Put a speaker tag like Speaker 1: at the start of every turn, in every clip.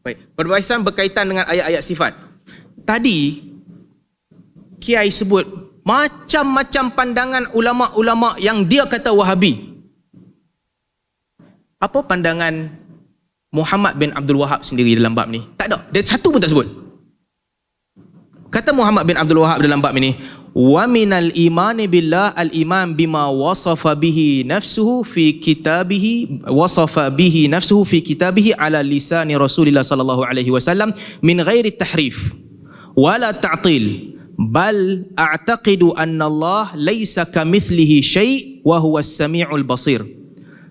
Speaker 1: Baik, perbahasan berkaitan dengan ayat-ayat sifat. Tadi Kiai sebut macam-macam pandangan ulama-ulama yang dia kata Wahabi. Apa pandangan Muhammad bin Abdul Wahab sendiri dalam bab ni? Tak ada. Dia satu pun tak sebut. Kata Muhammad bin Abdul Wahab dalam bab ini, wa minal imani billah al-iman bima wasafa bihi nafsuhu fi kitabihi ala lisani Rasulillah sallallahu alaihi wasallam min ghairi tahrif wala ta'til bal a'taqidu anna Allah laysa kamithlihi syai' wa huwa as-sami'ul basir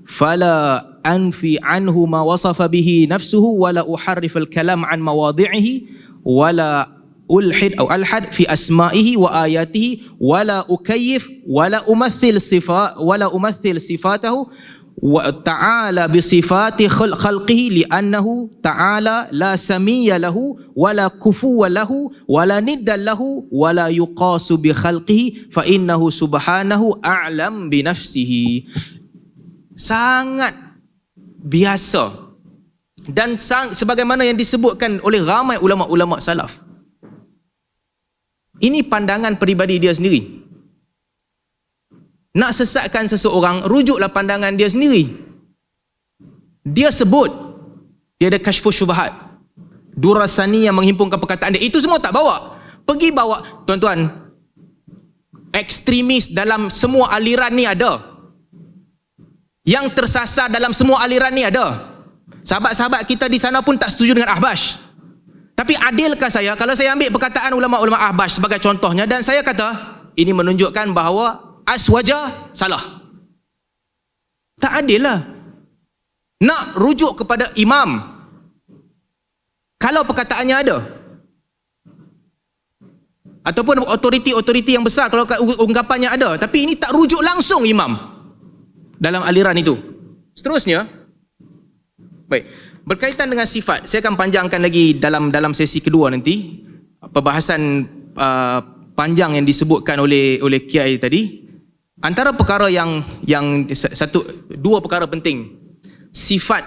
Speaker 1: fala anfi anhu ma wasafa bihi nafsuhu wala uharrif al-kalam an mawadhi'ihi wala ulhid atau alhad fi asma'ihi wa ayatihi wala ukayyif wala umathil sifatahu wa ta'ala bi sifati khalqihi li'annahu ta'ala la samiyya lahu wala kufuwa lahu wala nidda lahu wala yuqasu bi khalqihi fa innahu subhanahu a'lam bi nafsihi. Sangat biasa dan sebagaimana yang disebutkan oleh ramai ulama-ulama salaf. Ini pandangan peribadi dia sendiri. Nak sesatkan seseorang, rujuklah pandangan dia sendiri. Dia sebut dia ada kashfus syubhat, Durasani yang menghimpunkan perkataan dia. Itu semua tak bawa. Pergi bawa, tuan-tuan, ekstremis dalam semua aliran ni ada. Yang tersasar dalam semua aliran ni ada. Sahabat-sahabat kita di sana pun tak setuju dengan Ahbash. Tapi adilkah saya kalau saya ambil perkataan ulama-ulama Ahbash sebagai contohnya dan saya kata ini menunjukkan bahawa Aswaja salah? Tak adil lah. Nak rujuk kepada imam kalau perkataannya ada, ataupun otoriti-otoriti yang besar kalau ungkapannya ada, tapi ini tak rujuk langsung imam dalam aliran itu. Seterusnya, baik, berkaitan dengan sifat, saya akan panjangkan lagi dalam sesi kedua nanti perbahasan panjang yang disebutkan oleh Kiai tadi. Antara perkara yang dua perkara penting sifat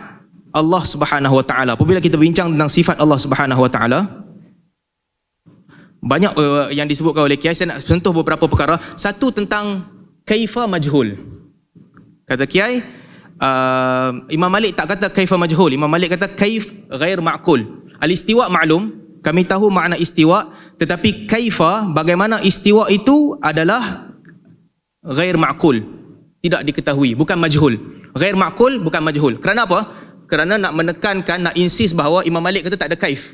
Speaker 1: Allah Subhanahu wa taala. Apabila kita bincang tentang sifat Allah Subhanahu wa taala, banyak yang disebutkan oleh Kiai. Saya nak sentuh beberapa perkara. Satu tentang kaifa majhul. Kata Kiai, Imam Malik tak kata kaifa majhul. Imam Malik kata kaif ghair ma'qul. Al-istiwa maklum, kami tahu makna istiwa, tetapi kaifa, bagaimana istiwa itu adalah ghair ma'qul, tidak diketahui, bukan majhul. Ghair ma'qul bukan majhul. Kerana apa? Kerana nak menekankan, nak insist bahawa Imam Malik kata tak ada kaif.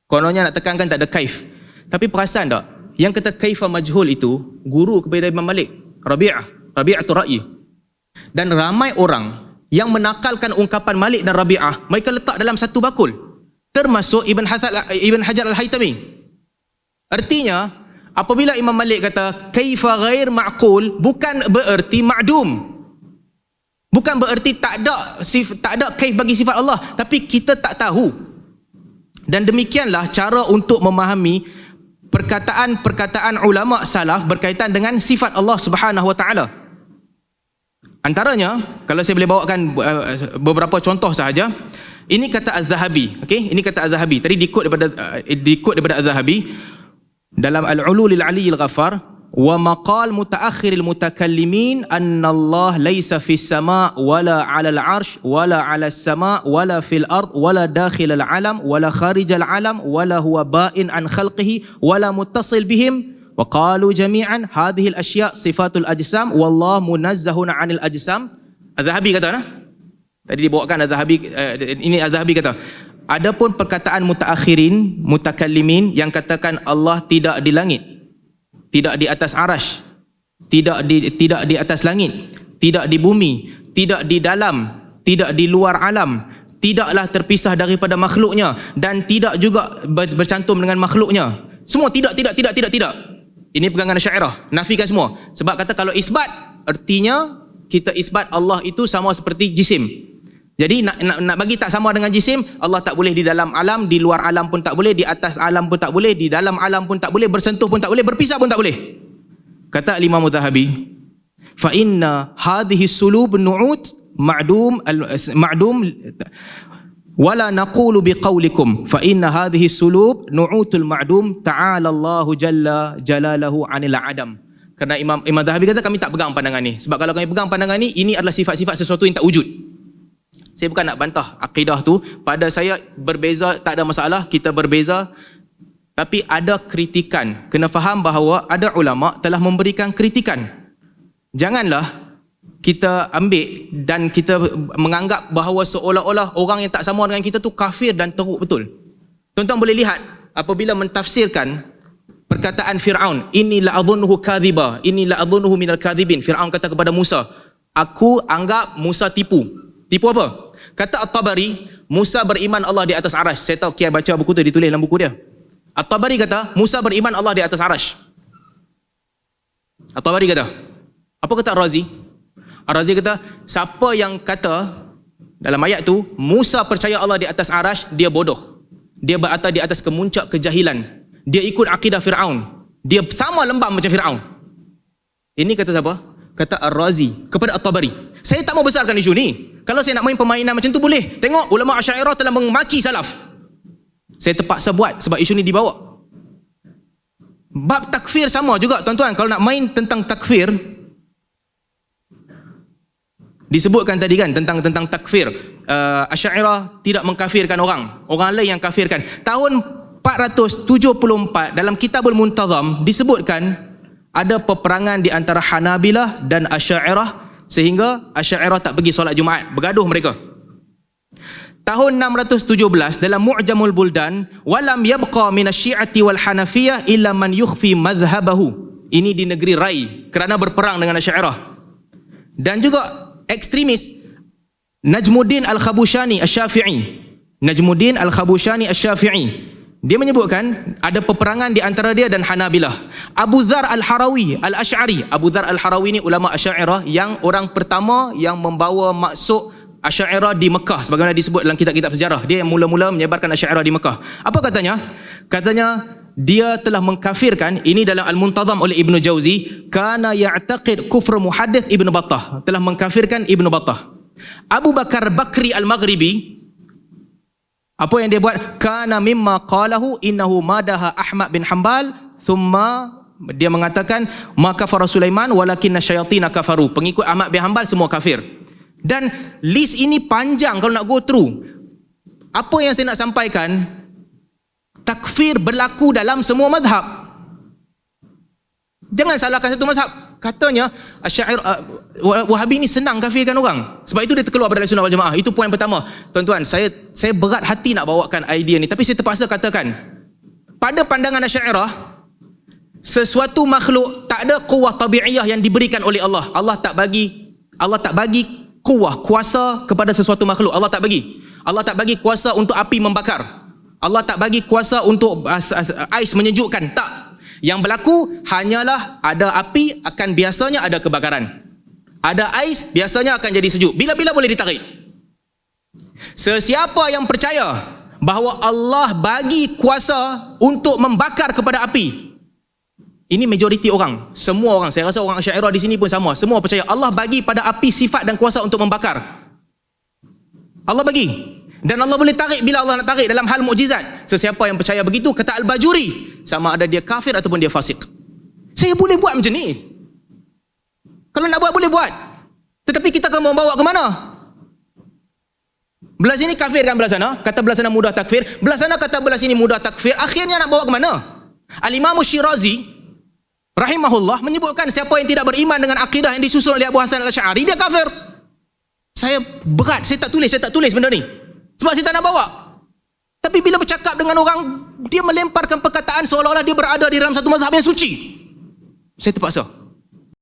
Speaker 1: Kononnya nak tekankan tak ada kaif. Tapi perasan tak, yang kata kaifa majhul itu guru kepada Imam Malik, Rabi'atul Ra'yi. Dan ramai orang yang menakalkan ungkapan Malik dan Rabi'ah, mereka letak dalam satu bakul, termasuk Ibn Hajar Al-Haytami. Artinya, apabila Imam Malik kata kaifa ghair ma'qul, bukan bererti ma'dum, bukan bererti tak ada kaif bagi sifat Allah, tapi kita tak tahu. Dan demikianlah cara untuk memahami perkataan-perkataan ulama salaf berkaitan dengan sifat Allah Subhanahu wa taala. Antaranya, kalau saya boleh bawakan beberapa contoh sahaja. Ini kata Az-Zahabi, okey? Ini kata Az-Zahabi. Tadi dikut daripada Az-Zahabi dalam Al-Ulul Aliyyil Ghaffar, wa maqal mutaakhiril mutakallimin anna Allah laysa fis sama' wala 'alal 'arsy wala 'alas sama' wala fil ard wala dakhilal 'alam wala kharijal 'alam wala huwa ba'in an khalqihi wala muttasil bihim. Wa qalu jami'an hadhihi al-asya' sifatul ajsam wallahu munazzahun 'anil ajsam. Az-Zahabi kata, tadi dibawakan Az-Zahabi, ini Az-Zahabi kata, adapun perkataan mutaakhirin, mutakallimin yang katakan Allah tidak di langit, tidak di atas arash, tidak di atas langit, tidak di bumi, tidak di dalam, tidak di luar alam, tidaklah terpisah daripada makhluknya dan tidak juga bercantum dengan makhluknya. Semua tidak. Ini pegangan Asy'ariyah, nafikan semua. Sebab kata kalau isbat, artinya kita isbat Allah itu sama seperti jisim. Jadi nak bagi tak sama dengan jisim, Allah tak boleh di dalam alam, di luar alam pun tak boleh, di atas alam pun tak boleh, di dalam alam pun tak boleh, bersentuh pun tak boleh, berpisah pun tak boleh. Kata Imam Az-Zahabi, fa inna hadhihi sulub nu'ud ma'dum wala naqulu biqaulikum fa inna hadhihi sulub nu'utul ma'dum ta'ala Allahu jalla jalalahu 'anil adam. Kerana Imam Zahabi kata kami tak pegang pandangan ni. Sebab kalau kami pegang pandangan ni, ini adalah sifat-sifat sesuatu yang tak wujud. Saya bukan nak bantah akidah tu. Pada saya berbeza, tak ada masalah, kita berbeza. Tapi ada kritikan. Kena faham bahawa ada ulama telah memberikan kritikan. Janganlah kita ambil dan kita menganggap bahawa seolah-olah orang yang tak sama dengan kita tu kafir dan teruk betul. Tuan-tuan boleh lihat apabila mentafsirkan perkataan Fir'aun, inni la'adhunnuhu kadhiba, inni la'adhunnuhu minal kadhibin. Fir'aun kata kepada Musa, aku anggap Musa tipu. Tipu apa? Kata At-Tabari, Musa beriman Allah di atas arash. Saya tahu Kiai baca buku tu, ditulis dalam buku dia. At-Tabari kata, Musa beriman Allah di atas arash. At-Tabari kata. Apa kata Ar-Razi? Ar-Razi kata, siapa yang kata dalam ayat tu, Musa percaya Allah di atas arash, dia bodoh. Dia berada di atas kemuncak kejahilan. Dia ikut akidah Fir'aun. Dia sama lembab macam Fir'aun. Ini kata siapa? Kata Ar-Razi kepada At-Tabari. Saya tak mau besarkan isu ni. Kalau saya nak main permainan macam tu boleh. Tengok ulama Asy'ariyah telah memaki salaf. Saya terpaksa buat sebab isu ni dibawa. Bab takfir sama juga tuan-tuan. Kalau nak main tentang takfir, disebutkan tadi kan tentang takfir. Asy'ariyah tidak mengkafirkan orang. Orang lain yang kafirkan. Tahun 474 dalam Kitabul Muntazam disebutkan ada peperangan di antara Hanabilah dan Asy'ariyah sehingga Asy'ariyah tak pergi solat Jumaat, bergaduh mereka. Tahun 617 dalam Mu'jamul Buldan, walam yabqa minasyi'ati wal Hanafiyah illa man yukhfi madhhabahu. Ini di negeri Rai kerana berperang dengan Asy'ariyah. Dan juga ekstremis Najmuddin Al-Khabushani Asy-Syafi'i. Najmuddin Al-Khabushani Asy-Syafi'i. Dia menyebutkan ada peperangan di antara dia dan Hanabilah. Abu Dzar Al-Harawi Al-Asy'ari. Abu Dzar Al-Harawi ni ulama Asy'ariyah yang orang pertama yang membawa maksud Asy'ariyah di Mekah, sebagaimana disebut dalam kitab-kitab sejarah. Dia yang mula-mula menyebarkan Asy'ariyah di Mekah. Apa katanya? Katanya dia telah mengkafirkan, ini dalam Al-Muntazam oleh Ibnu Jauzi, kana ya'taqid kufr muhaddits Ibnu Battah, telah mengkafirkan Ibnu Battah. Abu Bakar Bakri Al-Maghribi, apa yang dia buat? Kana mimma qalahu innahu madaha Ahmad bin Hanbal thumma, dia mengatakan maka kafara Sulaiman walakinna syayatin kafaru. Pengikut Ahmad bin Hanbal semua kafir. Dan list ini panjang kalau nak go through. Apa yang saya nak sampaikan, takfir berlaku dalam semua mazhab. Jangan salahkan satu mazhab. Katanya Wahabi ni senang kafirkan orang. Sebab itu dia terkeluar pada Ahlussunnah wal Jamaah. Itu poin pertama. Tuan-tuan, saya berat hati nak bawakan idea ni, tapi saya terpaksa katakan. Pada pandangan Asy'ariyah, sesuatu makhluk tak ada kuwah tabi'iyah yang diberikan oleh Allah. Allah tak bagi kuwah, kuasa kepada sesuatu makhluk. Allah tak bagi. Allah tak bagi kuasa untuk api membakar. Allah tak bagi kuasa untuk ais menyejukkan. Tak. Yang berlaku hanyalah ada api, akan biasanya ada kebakaran. Ada ais, biasanya akan jadi sejuk. Bila-bila boleh ditarik. Sesiapa yang percaya bahawa Allah bagi kuasa untuk membakar kepada api, ini majoriti orang, semua orang, saya rasa orang Asy'ariyah di sini pun sama, semua percaya Allah bagi pada api sifat dan kuasa untuk membakar. Allah bagi. Dan Allah boleh tarik bila Allah nak tarik dalam hal mukjizat. Sesiapa yang percaya begitu, kata Al-Bajuri, sama ada dia kafir ataupun dia fasik. Saya boleh buat macam ni. Kalau nak buat, boleh buat. Tetapi kita akan membawa ke mana? Belah sini kafir kan belah sana, kata belah sana mudah takfir. Belah sana kata belah sini mudah takfir. Akhirnya nak bawa ke mana? Al-Imam Syirazi rahimahullah menyebutkan siapa yang tidak beriman dengan akidah yang disusun oleh Abu Hasan Al-Asy'ari, dia kafir. Saya berat, saya tak tulis benda ni. Sebab saya tak nak bawa. Tapi bila bercakap dengan orang, dia melemparkan perkataan seolah-olah dia berada di dalam satu mazhab yang suci. Saya terpaksa.